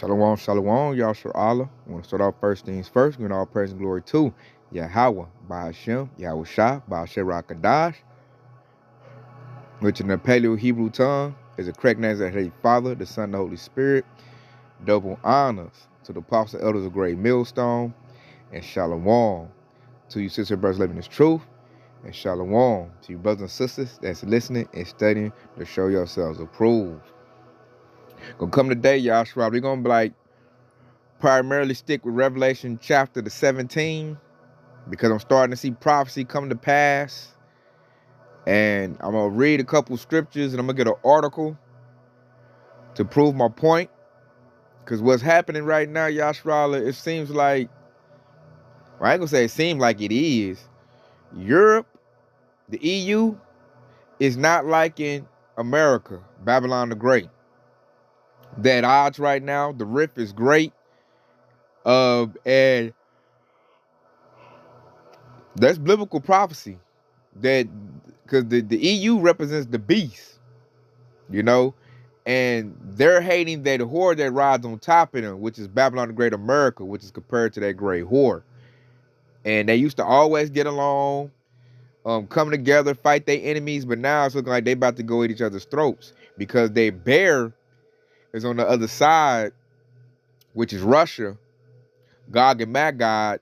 Shalom, shalom, Yahshua Allah. I want to start off first things first, giving all praise and glory to Yahweh, Bahashem, Yahweh Shah, Bahashem Rakadash, which in the Paleo Hebrew tongue is the correct name of the Father, the Son, and the Holy Spirit. Double honors to the apostles and elders of Great Millstone, and shalom to you sisters and brothers living this truth, and shalom to you brothers and sisters that's listening and studying to show yourselves approved. Gonna come today, Yahshua. We're gonna be primarily stick with Revelation chapter 17 because I'm starting to see prophecy come to pass, and I'm gonna read a couple scriptures and I'm gonna get an article to prove my point. Because what's happening right now, Yahshua, it seems like, well, I ain't gonna say it seems like it is. Europe, the EU, is not liking America, Babylon the Great. That odds right now, the rift is great. And that's biblical prophecy. That because the EU represents the beast, and they're hating that whore that rides on top of them, which is Babylon the Great America, which is compared to that great whore. And they used to always get along, come together, fight their enemies, but now it's looking like they about to go at each other's throats because their bear is on the other side, which is Russia, Gog and Magog,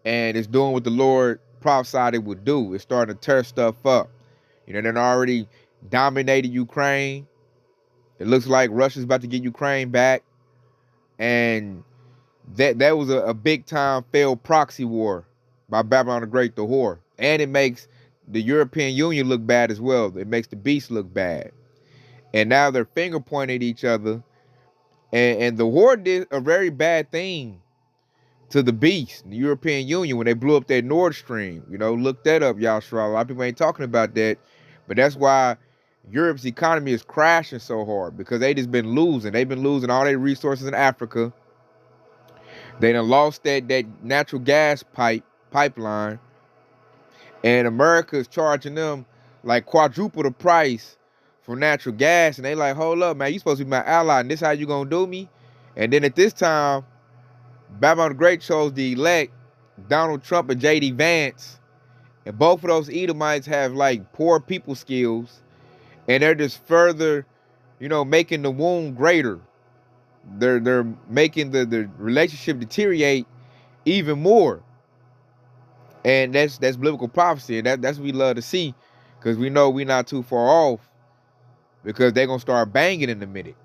and it's doing what the Lord prophesied it would do. It's starting to tear stuff up. They're already dominated Ukraine. It looks like Russia's about to get Ukraine back. And that was a big time failed proxy war by Babylon the Great, the whore. And it makes the European Union look bad as well. It makes the beast look bad. And now they're finger pointing at each other. And the whore did a very bad thing to the beast, the European Union, when they blew up that Nord Stream. Look that up, Yahshua. A lot of people ain't talking about that. But that's why Europe's economy is crashing so hard, because they just been losing. They've been losing all their resources in Africa. They done lost that natural gas pipeline. And America is charging them like quadruple the price for natural gas. And they like, hold up, man, you supposed to be my ally, and this how you gonna do me? And then at this time, Babylon the Great chose to elect Donald Trump and J.D. Vance. And both of those Edomites have like poor people skills. And they're just further, making the wound greater. They're making the relationship deteriorate even more. And that's biblical prophecy. And that's what we love to see, because we know we're not too far off, because they're gonna start banging in a minute.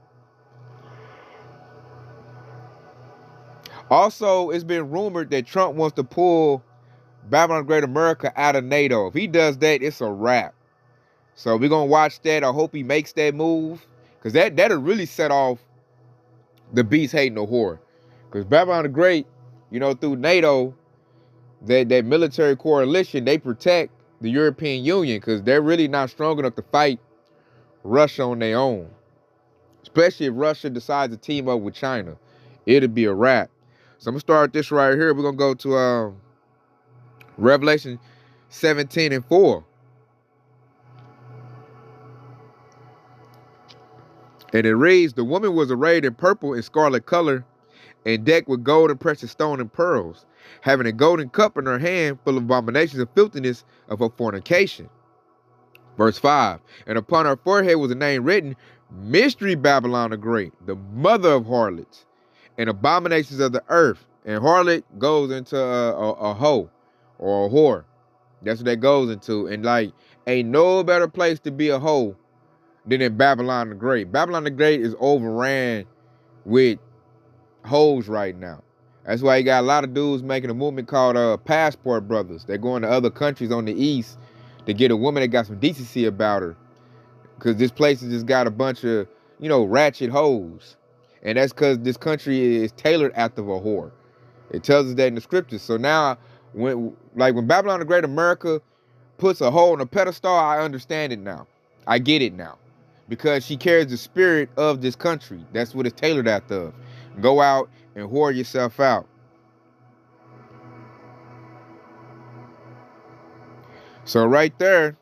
Also, it's been rumored that Trump wants to pull Babylon the Great America out of NATO. If he does that, it's a wrap. So we're going to watch that. I hope he makes that move, because that'll really set off the beast hating the whore. Because Babylon the Great, through NATO, that military coalition, they protect the European Union, because they're really not strong enough to fight Russia on their own. Especially if Russia decides to team up with China. It'll be a wrap. So I'm going to start this right here. We're going to go to Revelation 17:4. And it reads, the woman was arrayed in purple and scarlet color, and decked with gold and precious stone and pearls, having a golden cup in her hand full of abominations and filthiness of her fornication. Verse 5, and upon her forehead was a name written, Mystery Babylon the Great, the mother of harlots and abominations of the earth. And harlot goes into a hoe or a whore. That's what that goes into. And ain't no better place to be a hoe than in Babylon the Great. Babylon the Great is overran with hoes right now. That's why you got a lot of dudes making a movement called Passport Brothers. They're going to other countries on the east to get a woman that got some decency about her. Because this place has just got a bunch of, ratchet hoes. And that's because this country is tailored after a whore. It tells us that in the scriptures. So now, when Babylon the Great America puts a hoe on a pedestal, I understand it now. I get it now. Because she carries the spirit of this country. That's what it's tailored after. Go out and whore yourself out. So right there,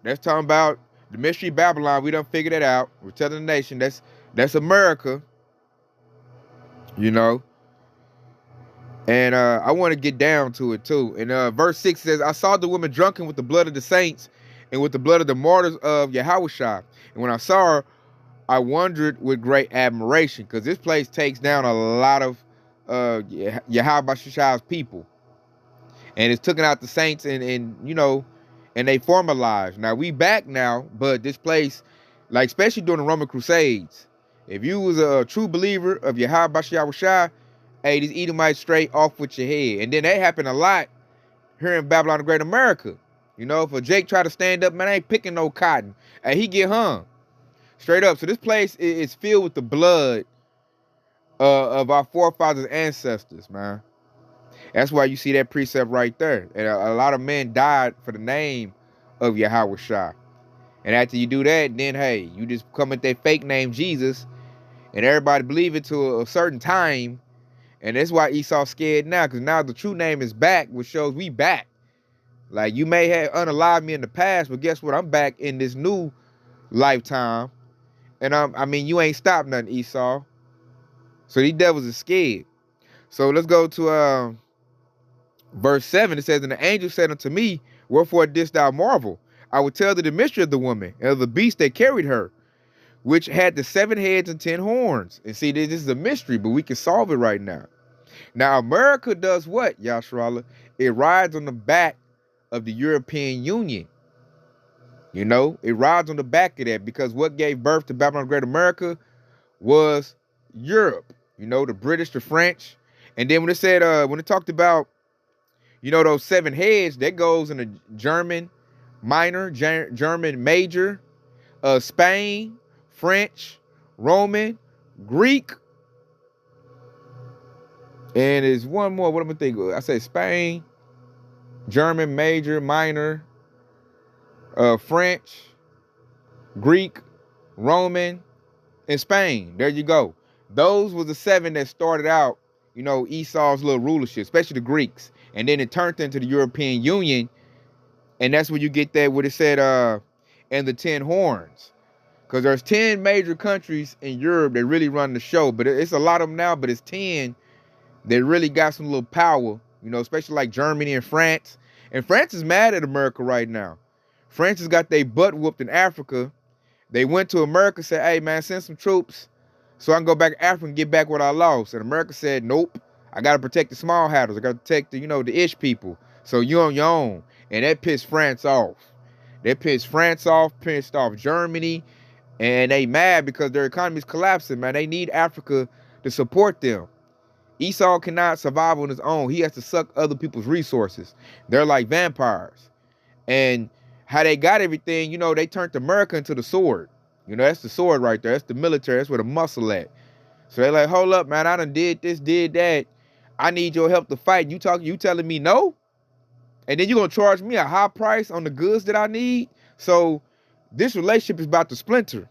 that's talking about the mystery Babylon. We done figured it out. We're telling the nation that's America. you know. And I want to get down to it too. And verse 6 says, I saw the woman drunken with the blood of the saints and with the blood of the martyrs of Yahushua. And when I saw her, I wondered with great admiration, because this place takes down a lot of Yahushua people. And it's taking out the saints and you know, and they former lives. Now we back now, but this place, like especially during the Roman Crusades, if you was a true believer of Yahushua, hey, these Edomites straight off with your head. And then that happened a lot here in Babylon the Great America. You know, if a Jake try to stand up, man, I ain't picking no cotton. Hey, he get hung. Straight up. So this place is filled with the blood of our forefathers' ancestors, man. That's why you see that precept right there. And a lot of men died for the name of Yahushua. And after you do that, then, hey, you just come with that fake name Jesus, and everybody believe it to a certain time. And that's why Esau's scared now, because now the true name is back, which shows we back. Like, you may have unalived me in the past, but guess what? I'm back in this new lifetime. And I mean, you ain't stopped nothing, Esau. So these devils are scared. So let's go to verse 7. It says, and the angel said unto me, wherefore didst thou marvel? I will tell thee the mystery of the woman and of the beast that carried her, which had the 7 heads and 10 horns. And see, this is a mystery, but we can solve it right now. Now, America does what, Yasharallah? It rides on the back of the European Union. You know, it rides on the back of that, because what gave birth to Babylon the Great America was Europe. You know, the British, the French. And then when it said, when it talked about, you know, those 7 heads, that goes in the German minor, German major, Spain, French, Roman, Greek, and there's one more. What am I thinking? I say Spain, German major, minor, French, Greek, Roman, and Spain. There you go. Those were the 7 that started out, you know, Esau's little rulership, especially the Greeks. And then it turned into the European Union. And that's where you get that, what it said, and the 10 horns. Because there's 10 major countries in Europe that really run the show. But it's a lot of them now, but it's 10 that really got some little power, you know, especially like Germany and France. And France is mad at America right now. France has got their butt whooped in Africa. They went to America, said, hey, man, send some troops so I can go back to Africa and get back what I lost. And America said, nope, I got to protect the small hatters. I got to protect the, you know, the ish people. So you on your own. And that pissed France off. That pissed France off, pissed off Germany. And they mad because their economy's collapsing, man. They need Africa to support them. Esau cannot survive on his own. He has to suck other people's resources. They're like vampires. And how they got everything, you know, they turned America into the sword. You know, that's the sword right there. That's the military. That's where the muscle at. So they're like, hold up, man. I done did this, did that. I need your help to fight. You telling me no? And then you're going to charge me a high price on the goods that I need? So this relationship is about to splinter.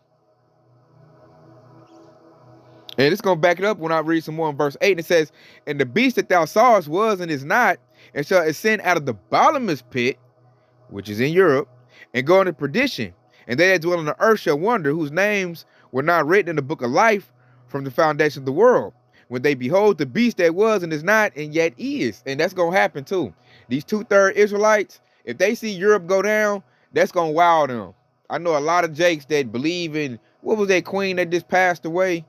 And it's going to back it up when I read some more in verse 8. And it says, and the beast that thou sawest was and is not, and shall ascend out of the bottomless pit, which is in Europe, and go into perdition. And they that dwell on the earth shall wonder, whose names were not written in the book of life from the foundation of the world, when they behold the beast that was and is not and yet is. And that's going to happen too. These 2/3 Israelites, if they see Europe go down, that's going to wow them. I know a lot of Jakes that believe in, what was that queen that just passed away?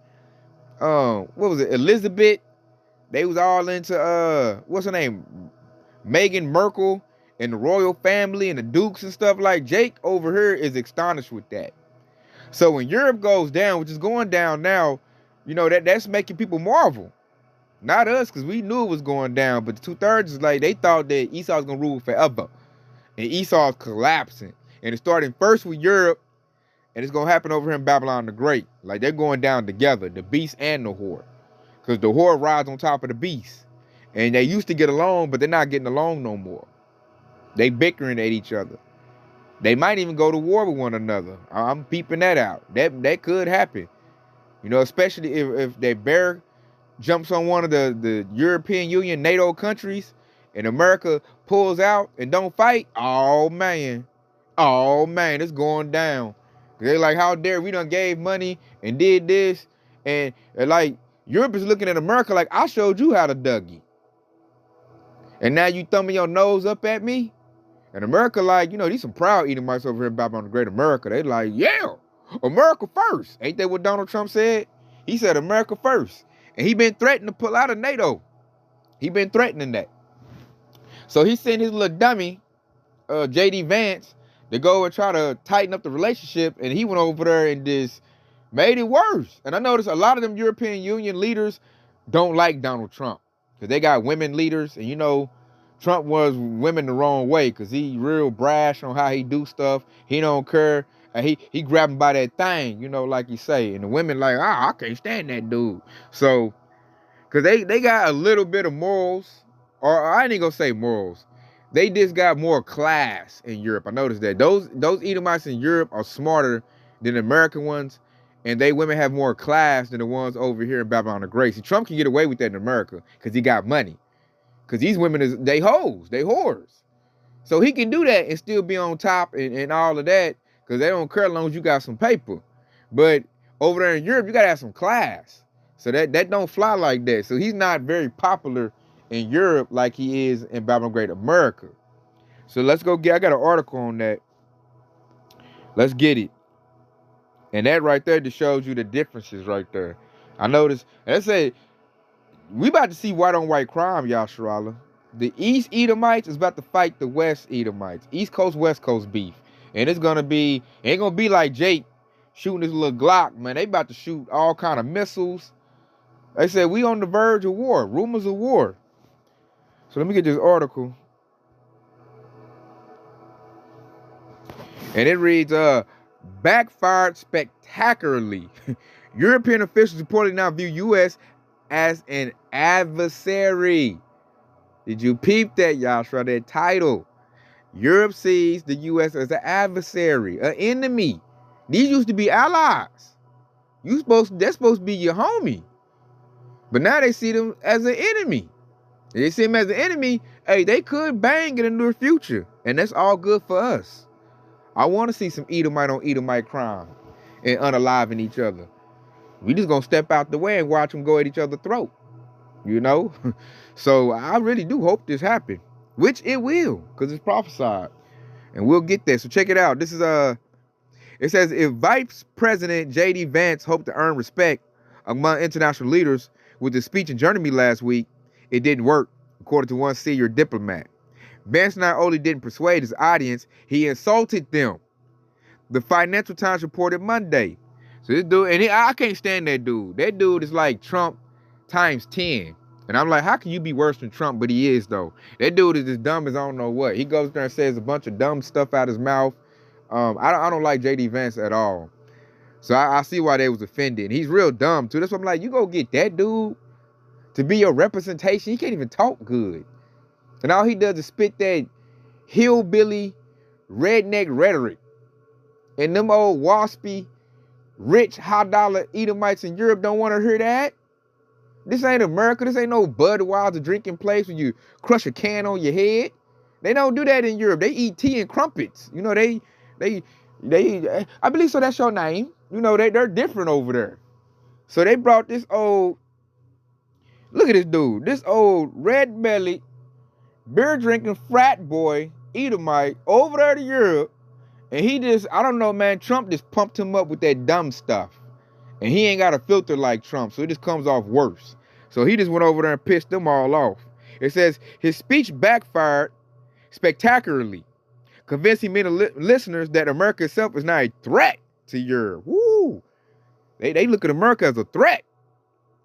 What was it? Elizabeth. They was all into, what's her name? Meghan Markle and the royal family and the dukes and stuff. Like, Jake over here is astonished with that. So when Europe goes down, which is going down now, you know, that's making people marvel. Not us, because we knew it was going down. But the 2/3 is like, they thought that Esau was going to rule forever. And Esau's collapsing. And it started first with Europe, and it's going to happen over here in Babylon the Great. Like, they're going down together, the beast and the whore. Because the whore rides on top of the beast. And they used to get along, but they're not getting along no more. They bickering at each other. They might even go to war with one another. I'm peeping that out. That could happen. You know, especially if that bear jumps on one of the European Union NATO countries and America pulls out and don't fight. Oh, man. Oh, man, it's going down. They're like, how dare we done gave money and did this. And like, Europe is looking at America like, I showed you how to Dougie. And now you thumbing your nose up at me? And America like, these some proud Edomites over here in Babylon the Great America. They like, yeah, America first. Ain't that what Donald Trump said? He said America first. And he been threatening to pull out of NATO. He been threatening that. So he sent his little dummy, J.D. Vance, to go and try to tighten up the relationship. And he went over there and just made it worse. And I noticed a lot of them European Union leaders don't like Donald Trump. Because they got women leaders. And Trump was women the wrong way. Because he real brash on how he do stuff. He don't care. And he grab him by that thing, like you say. And the women like, I can't stand that dude. So, because they got a little bit of morals. Or I ain't even gonna say morals. They just got more class in Europe. I noticed that. Those Edomites in Europe are smarter than the American ones. And they women have more class than the ones over here in Babylon the Great. See, Trump can get away with that in America because he got money. Because these women, they hoes, they whores. So he can do that and still be on top and all of that because they don't care as long as you got some paper. But over there in Europe, you got to have some class. So that don't fly like that. So he's not very popular in Europe like he is in Babylon Great America. So let's go I got an article on that. Let's get it. And that right there just shows you the differences right there. I noticed, let's say, we about to see white on white crime, Yasharala. The East Edomites is about to fight the West Edomites. East Coast, West Coast beef. And ain't gonna be like Jake shooting his little Glock, man. They about to shoot all kind of missiles. They said we on the verge of war, rumors of war. So let me get this article. And it reads, backfired spectacularly. European officials reportedly now view U.S. as an adversary. Did you peep that, Yashra? That title. Europe sees the U.S. as an adversary, an enemy. These used to be allies. That's supposed to be your homie. But now they see them as an enemy. They see them as an enemy. Hey, they could bang in the near future. And that's all good for us. I want to see some Edomite on Edomite crime and unaliving each other. We just gonna step out the way and watch them go at each other's throat. So I really do hope this happens, which it will, because it's prophesied. And we'll get there. So check it out. This is it says, if Vice President J.D. Vance hoped to earn respect among international leaders with his speech in Germany last week, it didn't work, according to one senior diplomat. Vance not only didn't persuade his audience, he insulted them. The Financial Times reported Monday. So this dude, and I can't stand that dude. That dude is like Trump times 10. And I'm like, how can you be worse than Trump? But he is, though. That dude is as dumb as I don't know what. He goes there and says a bunch of dumb stuff out his mouth. I don't like J.D. Vance at all. So I see why they was offended. He's real dumb, too. That's why I'm like, you go get that dude to be your representation. He can't even talk good. And all he does is spit that hillbilly redneck rhetoric. And them old waspy, rich, high-dollar Edomites in Europe don't want to hear that. This ain't America. This ain't no Budweiser drinking place where you crush a can on your head. They don't do that in Europe. They eat tea and crumpets. They I believe so that's your name. They're different over there. So they brought this old, look at this dude, this old red-bellied, beer-drinking frat boy, Edomite, over there to Europe. And he just, I don't know, man, Trump just pumped him up with that dumb stuff. And he ain't got a filter like Trump, so it just comes off worse. So he just went over there and pissed them all off. It says his speech backfired spectacularly, convincing many listeners that America itself is not a threat to Europe. Woo! They look at America as a threat,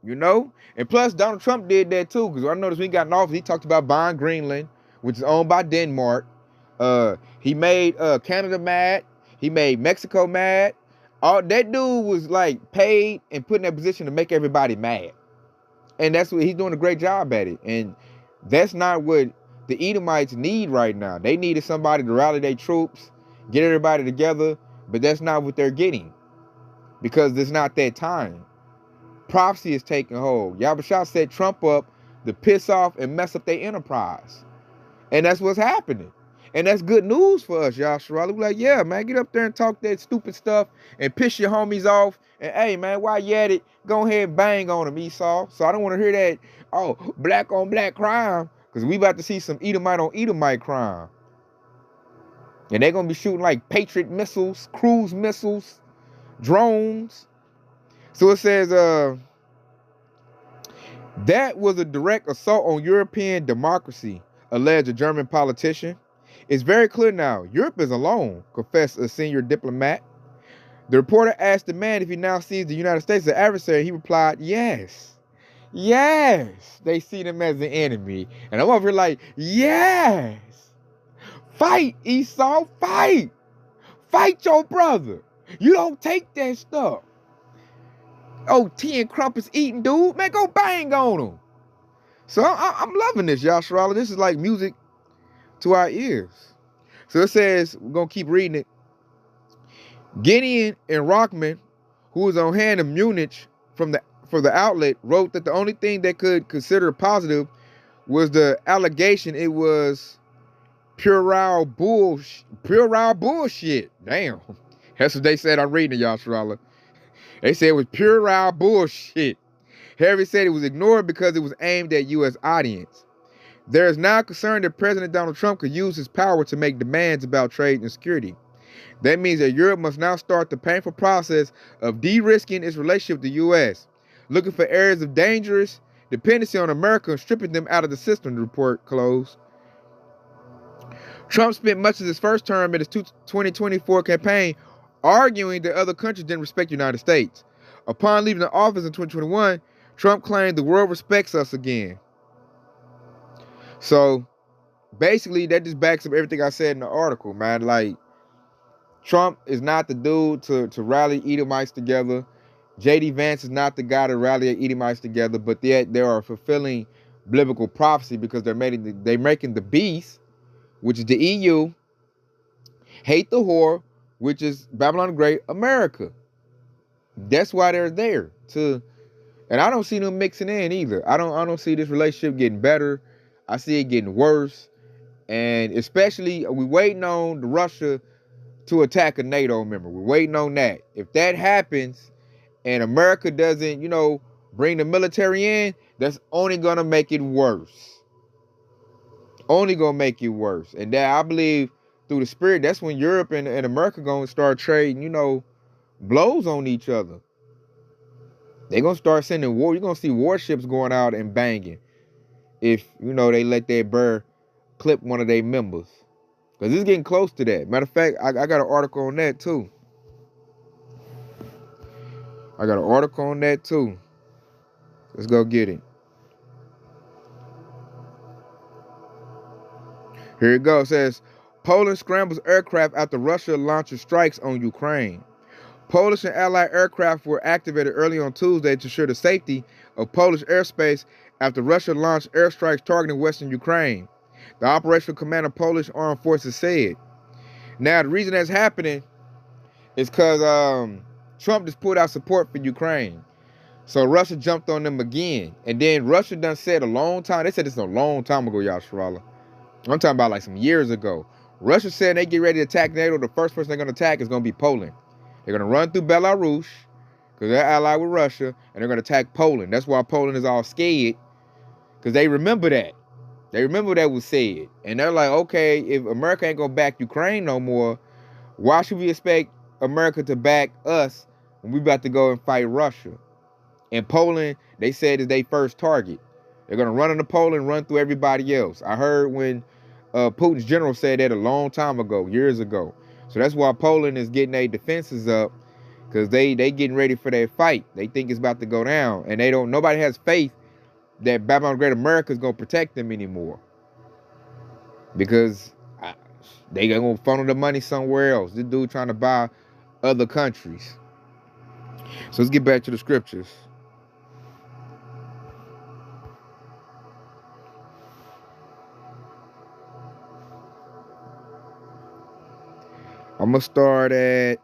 And plus, Donald Trump did that too, because I noticed when he got in office, he talked about buying Greenland, which is owned by Denmark. He made Canada mad. He made Mexico mad. That dude was like paid and put in that position to make everybody mad. And that's what he's doing a great job at it. And that's not what the Edomites need right now. They needed somebody to rally their troops, get everybody together, but that's not what they're getting. Because it's not that time. Prophecy is taking hold. Yahweh set Trump up to piss off and mess up their enterprise. And that's what's happening. And that's good news for us, Yasharala. We like, yeah, man, get up there and talk that stupid stuff and piss your homies off. And hey, man, while you at it, go ahead and bang on them, Esau. So I don't want to hear that, oh, black on black crime, because we about to see some Edomite on Edomite crime. And they're going to be shooting like Patriot missiles, cruise missiles, drones. So it says, that was a direct assault on European democracy, alleged a German politician. It's very clear now, Europe is alone, confessed a senior diplomat. The reporter asked the man if he now sees the United States as an adversary. He replied, yes. Yes, they see them as an enemy. And I'm over here like, yes. Fight, Esau, fight. Fight your brother. You don't take that stuff. Oh, tea and crumpets eating, dude. Man, go bang on him. So I'm loving this, Yasharala. This is like music to our ears. So it says, we're going to keep reading it. Gideon and Rockman, who was on hand in Munich for the outlet, wrote that the only thing they could consider positive was the allegation it was puerile bullshit. Damn. That's what they said. I'm reading it, Yasharala. They said it was puerile bullshit. Harry said it was ignored because it was aimed at U.S. audience. There is now concern that President Donald Trump could use his power to make demands about trade and security. That means that Europe must now start the painful process of de-risking its relationship with the U.S., looking for areas of dangerous dependency on America and stripping them out of the system, the report closed. Trump spent much of his first term in his 2024 campaign arguing that other countries didn't respect the United States. Upon leaving the office in 2021, Trump claimed the world respects us again. So basically, that just backs up everything I said in the article, man. Like, Trump is not the dude to rally Edomites together. J.D. Vance is not the guy to rally Edomites together, but yet they are fulfilling biblical prophecy because they're making the beast, which is the EU, hate the whore, which is Babylon the Great, America. That's why they're there to, and I don't see them mixing in either. I don't see this relationship getting better. I see it getting worse, and especially we waiting on Russia to attack a NATO member. We're waiting on that. If that happens, and America doesn't, bring the military in, that's only gonna make it worse. Only gonna make it worse. And that, I believe, through the spirit, that's when Europe and America gonna start trading, blows on each other. They're gonna start sending war. You're gonna see warships going out and banging if they let that bird clip one of their members. Because it's getting close to that. Matter of fact, I got an article on that too. Let's go get it. Here it goes. It says, Poland scrambles aircraft after Russia launches strikes on Ukraine. Polish and Allied aircraft were activated early on Tuesday to ensure the safety of Polish airspace after Russia launched airstrikes targeting western Ukraine, the operational command of Polish armed forces said. Now, the reason that's happening is because Trump just pulled out support for Ukraine. So Russia jumped on them again. And then Russia done said a long time, they said this a long time ago, Yasharala. I'm talking about like some years ago. Russia said they get ready to attack NATO. The first person they're going to attack is going to be Poland. They're going to run through Belarus because they're allied with Russia, and they're going to attack Poland. That's why Poland is all scared, because they remember that. They remember that was said. And they're like, okay, if America ain't going to back Ukraine no more, why should we expect America to back us when we about to go and fight Russia? And Poland, they said, is their first target. They're going to run into Poland, run through everybody else. I heard when Putin's general said that a long time ago, years ago. So that's why Poland is getting their defenses up, because they getting ready for their fight. They think it's about to go down. And nobody has faith that Babylon Great America is going to protect them anymore. Because they going to funnel the money somewhere else. This dude trying to buy other countries. So let's get back to the scriptures. I'm going to start at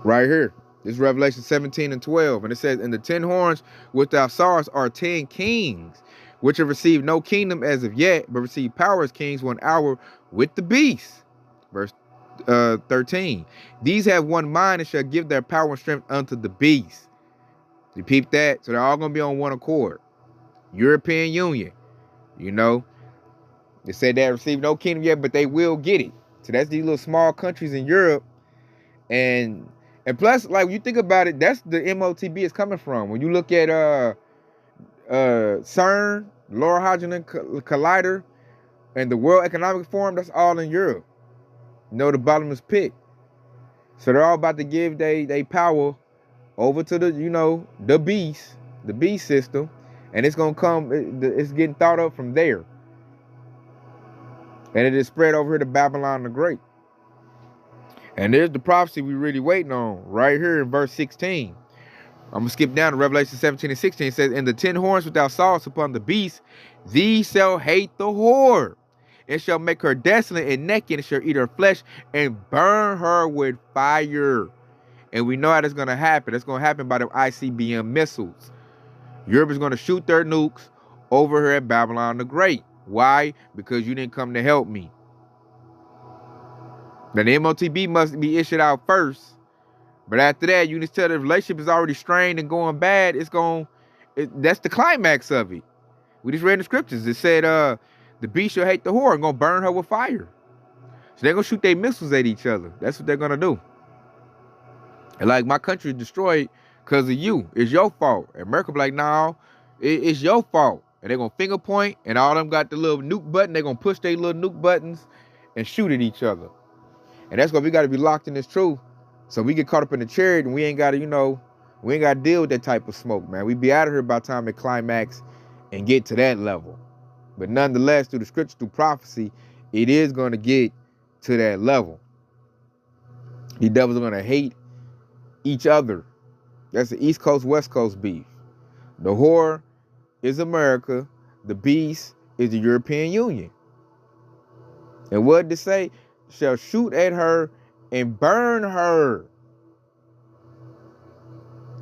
right here. This is Revelation 17 and 12. And it says, and the 10 horns which thou sawest are 10 kings, which have received no kingdom as of yet, but receive power as kings 1 hour with the beast. Verse 13. These have one mind and shall give their power and strength unto the beast. You peep that? So they're all going to be on one accord. European Union, you know. They said they have received no kingdom yet, but they will get it. So that's these little small countries in Europe. And plus, like, when you think about it, that's the MOTB is coming from. When you look at CERN, Large Hadron Collider, and the World Economic Forum, that's all in Europe. You know, the bottomless pit. So they're all about to give they power over to the, you know, the beast system. And it's going to come, it's getting thought up from there. And it is spread over here to Babylon the Great. And there's the prophecy we really waiting on right here in verse 16. I'm going to skip down to Revelation 17 and 16. It says, and the 10 horns which thou sawest upon the beast, these shall hate the whore, and shall make her desolate and naked, and shall eat her flesh, and burn her with fire. And we know how that's going to happen. It's going to happen by the ICBM missiles. Europe is going to shoot their nukes over here at Babylon the Great. Why? Because you didn't come to help me. Then the MOTB must be issued out first. But after that, you just tell the relationship is already strained and going bad. That's the climax of it. We just read in the scriptures. It said, the beast shall hate the whore and gonna burn her with fire. So they're gonna shoot their missiles at each other. That's what they're gonna do. And like, my country is destroyed because of you. It's your fault. And America be like, no, it's your fault. And they're gonna finger point, and all of them got the little nuke button. They're gonna push their little nuke buttons and shoot at each other. And that's why we gotta be locked in this truth. So we get caught up in the chariot and we ain't gotta, you know, we ain't gotta deal with that type of smoke, man. We be out of here by the time it climax and get to that level. But nonetheless, through the scripture, through prophecy, it is gonna get to that level. The devils are gonna hate each other. That's the East Coast, West Coast beef. The whore is America. The beast is the European Union. And what did it say? Shall shoot at her and burn her.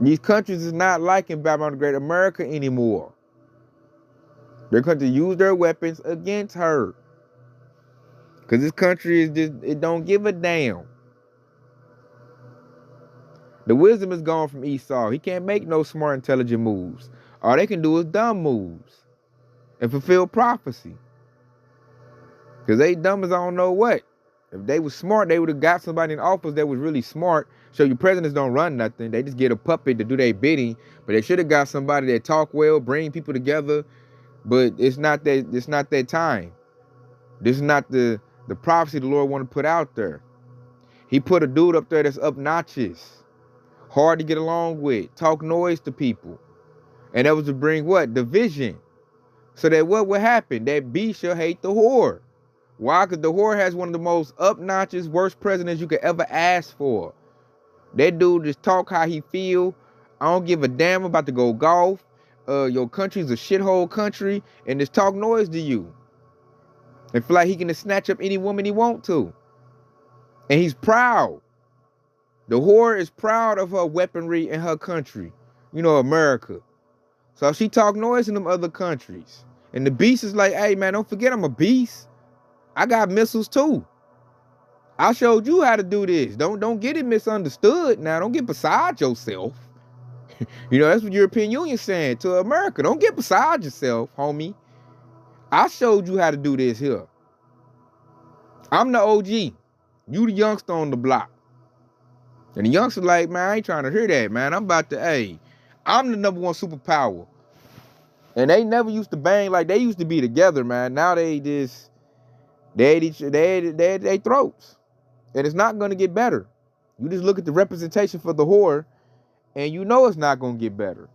These countries is not like in Babylon the Great America anymore. They're going to use their weapons against her. Because this country is just, it don't give a damn. The wisdom is gone from Esau. He can't make no smart, intelligent moves. All they can do is dumb moves and fulfill prophecy. Because they dumb as I don't know what. If they was smart, they would have got somebody in office that was really smart. So your presidents don't run nothing. They just get a puppet to do their bidding. But they should have got somebody that talk well, bring people together. But it's not that time. This is not the prophecy the Lord want to put out there. He put a dude up there that's obnoxious, hard to get along with, talk noise to people. And that was to bring what? Division. So that what would happen? That beast shall hate the whore. Why? Because the whore has one of the most obnoxious, worst presidents you could ever ask for. That dude just talk how he feel. I don't give a damn about to go golf. Your country's a shithole country, and just talk noise to you. And feel like he can just snatch up any woman he want to. And he's proud. The whore is proud of her weaponry in her country. You know, America. So she talk noise in them other countries. And the beast is like, hey man, don't forget I'm a beast. I got missiles too. I showed you how to do this. Don't get it misunderstood now. Don't get beside yourself. You know, that's what European Union's saying to America. Don't get beside yourself, homie. I showed you how to do this here. I'm the OG. You the youngster on the block. And the youngster like, man, I ain't trying to hear that, man. I'm about to, I'm the number one superpower. And they never used to bang like they used to be together, man. Now they just, they had their throats. And it's not going to get better. You just look at the representation for the whore, and you know it's not going to get better.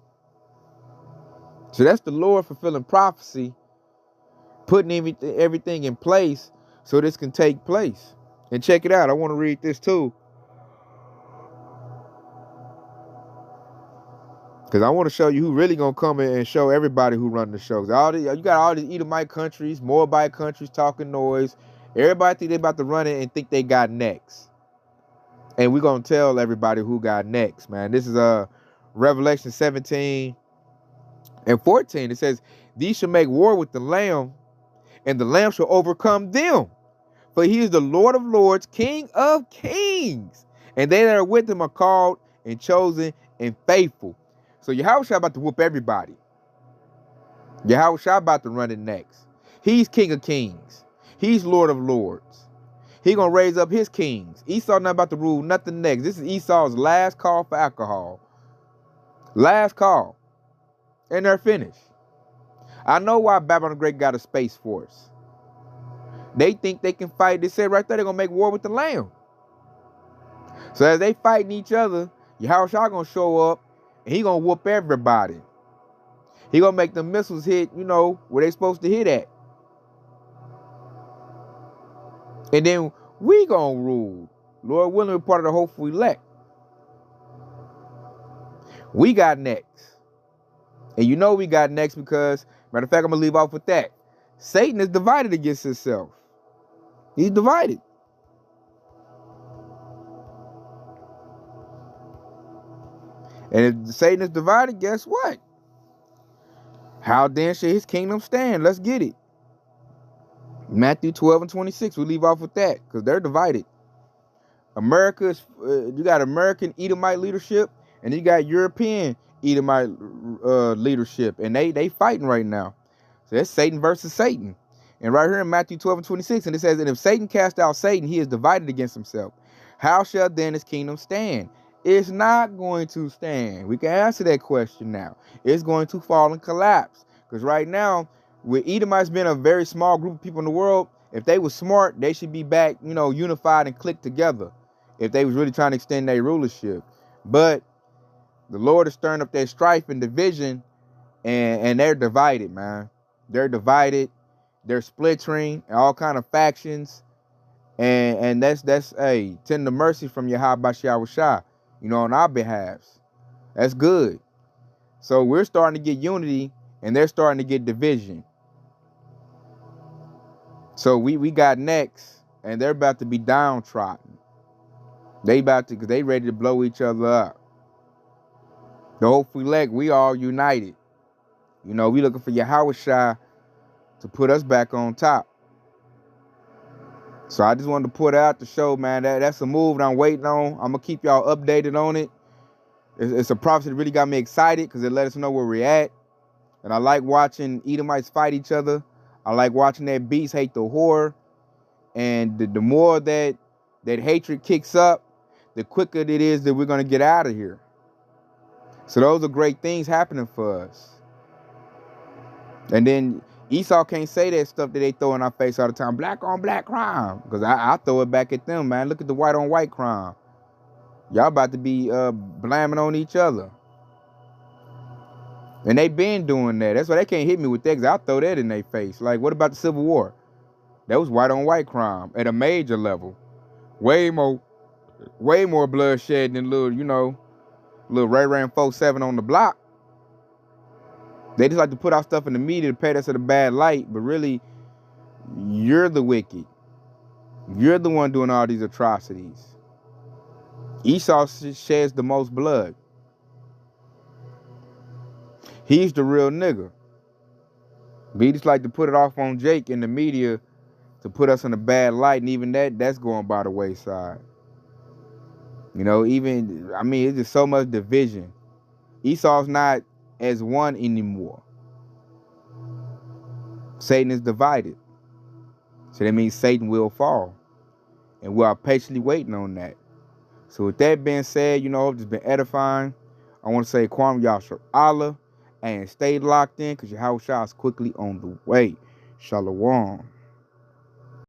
So that's the Lord fulfilling prophecy, putting everything in place so this can take place. And check it out. I want to read this too. Because I want to show you who really going to come in and show everybody who run the shows. You got all these Edomite countries, Moabite countries talking noise. Everybody think they about to run it and think they got next. And we're going to tell everybody who got next, man. This is Revelation 17 and 14. It says, These shall make war with the Lamb, and the Lamb shall overcome them. For he is the Lord of lords, King of kings. And they that are with him are called and chosen and faithful. So Yahushua about to whoop everybody. Yahushua about to run it next. He's King of kings. He's Lord of lords. He gonna raise up his kings. Esau not about to rule nothing next. This is Esau's last call for alcohol. Last call. And they're finished. I know why Babylon the Great got a space force. They think they can fight. They said right there they're gonna make war with the Lamb. So as they fighting each other, Yahushua gonna show up and he gonna whoop everybody. He gonna make the missiles hit, where they supposed to hit at. And then we gonna rule. Lord willing, we're part of the hopeful elect. We got next. And we got next because, matter of fact, I'm gonna leave off with that. Satan is divided against himself. He's divided. And if Satan is divided, guess what? How then should his kingdom stand? Let's get it. Matthew 12 and 26, we leave off with that because they're divided. You got American Edomite leadership and you got European Edomite leadership, and they fighting right now. So that's Satan versus Satan. And right here in Matthew 12 and 26, and it says, and if Satan cast out Satan, he is divided against himself. How shall then his kingdom stand? It's not going to stand. We can answer that question now. It's going to fall and collapse. Because right now, with Edomites being a very small group of people in the world, if they were smart, they should be back, unified and clicked together if they was really trying to extend their rulership. But the Lord is stirring up their strife and division, and they're divided, man. They're divided. They're splintering, all kind of factions. And that's tender mercy from Yahweh Shah, on our behalves. That's good. So we're starting to get unity, and they're starting to get division. So we got next, and they're about to be downtrodden. Because they ready to blow each other up. The hopeful elect, we all united. We looking for Yahweh Shah to put us back on top. So I just wanted to put out the show, man. That's a move that I'm waiting on. I'm going to keep y'all updated on it. It's a prophecy that really got me excited because it let us know where we're at. And I like watching Edomites fight each other. I like watching that beast hate the whore. And the more that hatred kicks up, the quicker it is that we're going to get out of here. So those are great things happening for us. And then Esau can't say that stuff that they throw in our face all the time. Black on black crime. Because I throw it back at them, man. Look at the white on white crime. Y'all about to be blaming on each other. And they been doing that. That's why they can't hit me with that, because I throw that in their face. Like, what about the Civil War? That was white on white crime at a major level. Way more bloodshed than little Ray Ran 47 on the block. They just like to put out stuff in the media to paint us in a bad light, but really, you're the wicked. You're the one doing all these atrocities. Esau sheds the most blood. He's the real nigga. But he just like to put it off on Jake in the media to put us in a bad light, and even that's going by the wayside. It's just so much division. Esau's not as one anymore. Satan is divided. So that means Satan will fall. And we are patiently waiting on that. So with that being said, it's been edifying. I want to say Kwam Yashar Allah and stay locked in because Yahweh Shah is quickly on the way. Shalom.